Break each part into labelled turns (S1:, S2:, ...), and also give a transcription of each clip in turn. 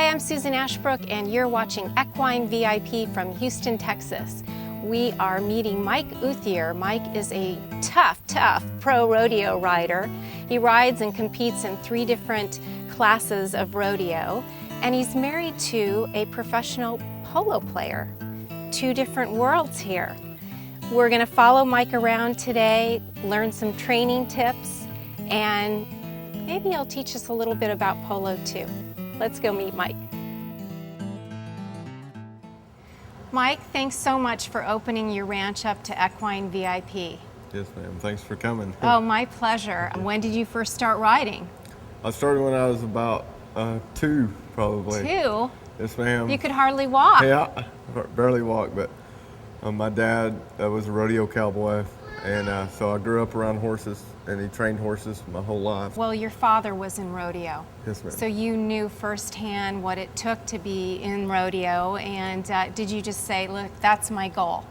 S1: Hi, I'm Susan Ashbrook, and you're watching Equine VIP from Houston, Texas. We are meeting Mike Outhier. Mike is a tough pro rodeo rider. He rides and competes in 3 different classes of rodeo, and he's married to a professional polo player. 2 different worlds here. We're going to follow Mike around today, learn some training tips, and maybe he'll teach us a little bit about polo too. Let's go meet Mike. Mike, thanks so much for opening your ranch up to Equine VIP.
S2: Yes, ma'am. Thanks for coming.
S1: Oh, my pleasure. When did you first start riding?
S2: I started when I was about 2, probably.
S1: 2?
S2: Yes, ma'am.
S1: You could hardly walk.
S2: Yeah, barely walk, but my dad was a rodeo cowboy, and so I grew up around horses, and he trained horses my whole life.
S1: Well, your father was in rodeo.
S2: Yes, ma'am.
S1: So you knew firsthand what it took to be in rodeo, and did you just say, look, that's my goal?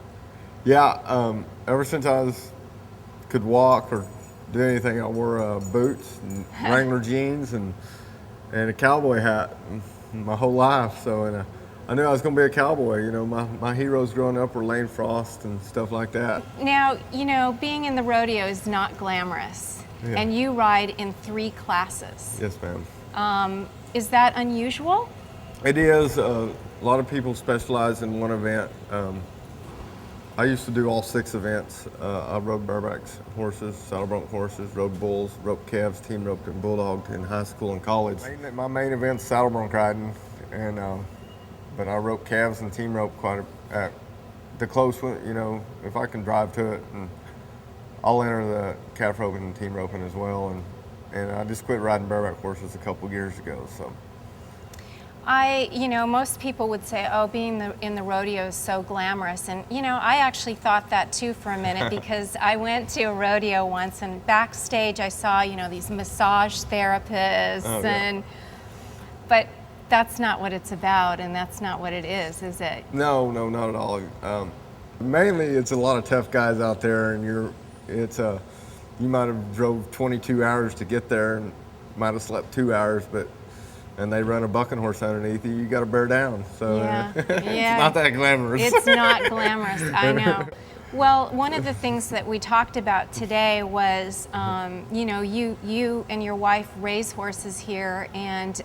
S2: Yeah, ever since I could walk or do anything, I wore boots and Wrangler jeans and a cowboy hat my whole life. So, and I knew I was going to be a cowboy. You know, my heroes growing up were Lane Frost and stuff like that.
S1: Now, you know, being in the rodeo is not glamorous,
S2: Yeah.
S1: and you ride in 3 classes.
S2: Yes, ma'am.
S1: Is that unusual?
S2: It is. A lot of people specialize in one event. I used to do all 6 events. I rode barebacks horses, saddle bronc horses, rode bulls, roped calves, team roped and bulldogged in high school and college. My main event's saddle bronc riding, and but I rope calves and team rope quite at the close one. You know, if I can drive to it, and I'll enter the calf roping and team roping as well. And I just quit riding bareback horses a couple years ago. So.
S1: You know, most people would say, oh, being in the rodeo is so glamorous. And, you know, I actually thought that too for a minute because I went to a rodeo once, and backstage I saw, you know, these massage therapists.
S2: Oh, yeah.
S1: But that's not what it's about, and that's not what it is it?
S2: No, not at all. Mainly it's a lot of tough guys out there, and you might have drove 22 hours to get there and might have slept 2 hours, and they run a bucking horse underneath you, you got to bear down. So
S1: Yeah.
S2: It's
S1: Yeah.
S2: not that glamorous.
S1: It's not glamorous, I know. Well, one of the things that we talked about today was, you know, you and your wife raise horses here, and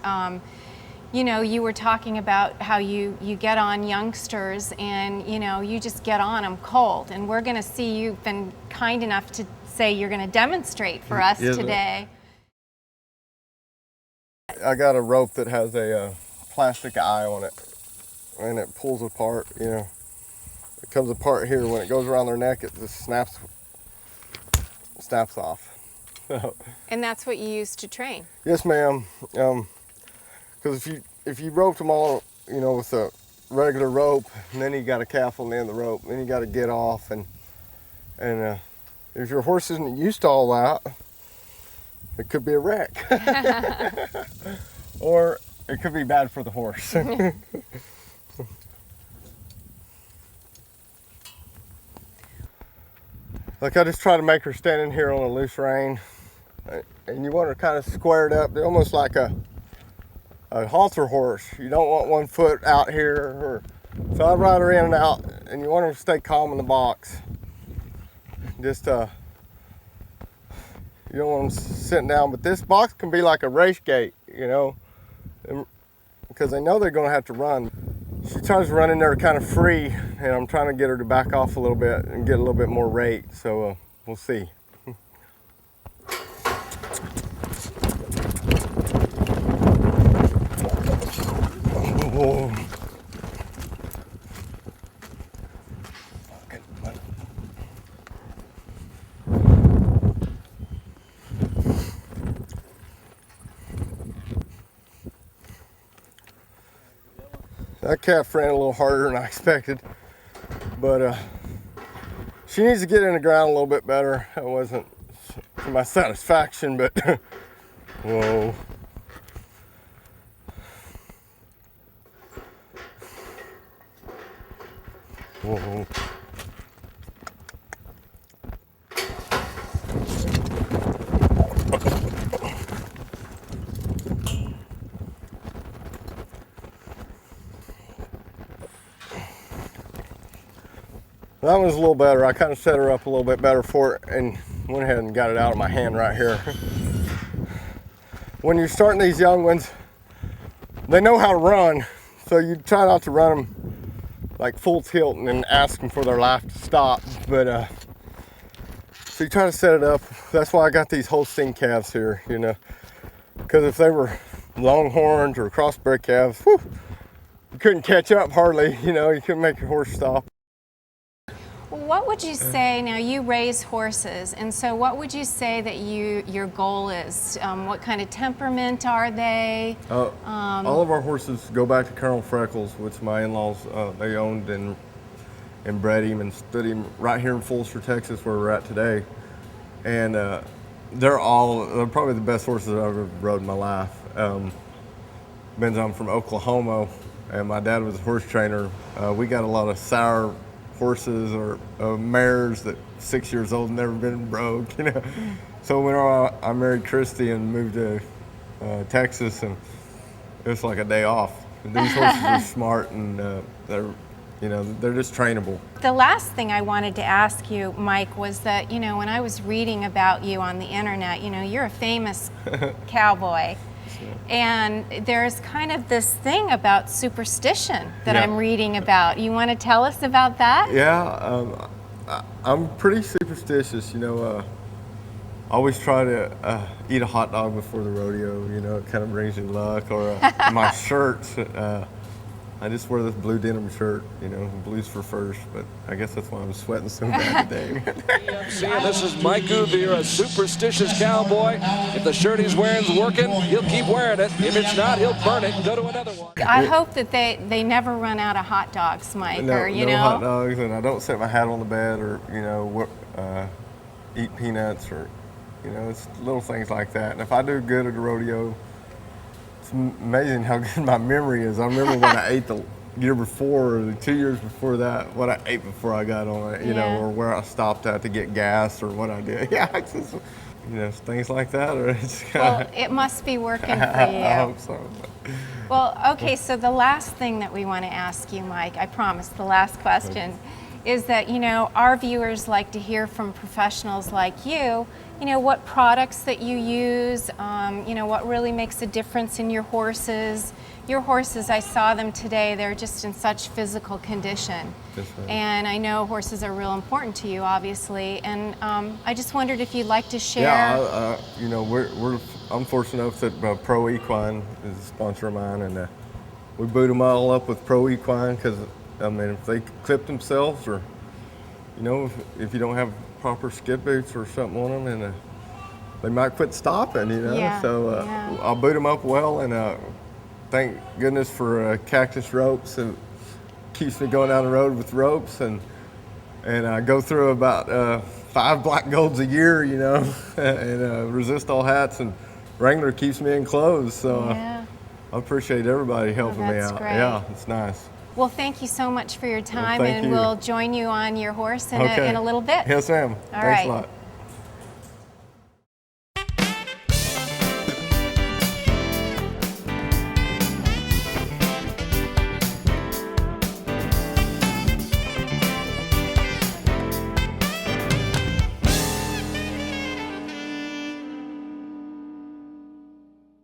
S1: you know, you were talking about how you get on youngsters, and you know, you just get on them cold. And we're going to see, you've been kind enough to say you're going to demonstrate for us today.
S2: I got a rope that has a plastic eye on it, and it pulls apart. You know, it comes apart here. When it goes around their neck, it just snaps off.
S1: And that's what you use to train?
S2: Yes, ma'am. Because if you roped them all, you know, with a regular rope, and then you got a calf on the end of the rope, then you got to get off, and if your horse isn't used to all that, it could be a wreck, or it could be bad for the horse. Like, I just try to make her stand in here on a loose rein, and you want her kind of squared up. They're almost like a halter horse. You don't want one foot out here, so I ride her in and out, and you want her to stay calm in the box. Just you don't want them sitting down, but this box can be like a race gate, you know, because they know they're going to have to run. She tries to run in there kind of free, and I'm trying to get her to back off a little bit and get a little bit more rate, so we'll see. Oh. That calf ran a little harder than I expected, but she needs to get in the ground a little bit better. That wasn't to my satisfaction, but whoa. Whoa. That one's a little better. I kind of set her up a little bit better for it and went ahead and got it out of my hand right here. When you're starting these young ones, they know how to run, so you try not to run them like full tilt and then ask them for their life to stop. But so you try to set it up. That's why I got these Holstein calves here, you know, because if they were Longhorns or crossbred calves, whew, you couldn't catch up hardly, you know, you couldn't make your horse stop.
S1: What would you say, now you raise horses, and so what would you say that your goal is? What kind of temperament are they?
S2: All of our horses go back to Colonel Freckles, which my in-laws, they owned and bred him and stood him right here in Fulster, Texas, where we're at today. And they're probably the best horses I've ever rode in my life. I'm from Oklahoma, and my dad was a horse trainer. We got a lot of sour horses or mares that 6 years old, never been broke, you know. So when I married Kristy and moved to Texas, and it was like a day off. And these horses are smart, and they're just trainable.
S1: The last thing I wanted to ask you, Mike, was that, you know, when I was reading about you on the internet, you know, you're a famous cowboy. And there's kind of this thing about superstition that I'm reading about. You want to tell us about that?
S2: Yeah, I'm pretty superstitious, you know. I always try to eat a hot dog before the rodeo, you know, it kind of brings you luck. Or my shirts, I just wear this blue denim shirt, you know, blues for first, but I guess that's why I'm sweating so bad today.
S3: This is Mike Outhier, a superstitious cowboy. If the shirt he's wearing's working, he'll keep wearing it. If it's not, he'll burn it and go to another one.
S1: I hope that they never run out of hot dogs, Mike,
S2: No,
S1: or, you
S2: no
S1: know.
S2: hot dogs, and I don't set my hat on the bed or, you know, eat peanuts or, you know, it's little things like that. And if I do good at a rodeo, it's amazing how good my memory is. I remember when I ate the year before or the 2 years before that, what I ate before I got on it, you know, or where I stopped at to get gas or what I did. Yeah, it's just, you know, things like that. Or it's
S1: Well, it must be working for you.
S2: I hope so.
S1: Well, okay, so the last thing that we want to ask you, Mike, I promise, the last question, is that, you know, our viewers like to hear from professionals like you know, what products that you use, you know, what really makes a difference in your horses. Your horses, I saw them today, they're just in such physical condition. And I know horses are real important to you, obviously, and I just wondered if you'd like to share.
S2: Yeah, you know, I'm fortunate enough that Pro Equine is a sponsor of mine, and we boot them all up with Pro Equine because, I mean, if they clip themselves or, you know, if you don't have proper skid boots or something on them, and they might quit stopping, you know. I'll boot them up well, and thank goodness for cactus ropes, and keeps me going down the road with ropes, and I go through about 5 black golds a year, you know, and resist all hats, and Wrangler keeps me in clothes, so I appreciate everybody helping me out.
S1: Great.
S2: Yeah, it's nice.
S1: Well, thank you so much for your time,
S2: Well, thank you.
S1: we'll join you on your horse in a little bit.
S2: Yes, ma'am.
S1: All
S2: Thanks
S1: right.
S2: a lot.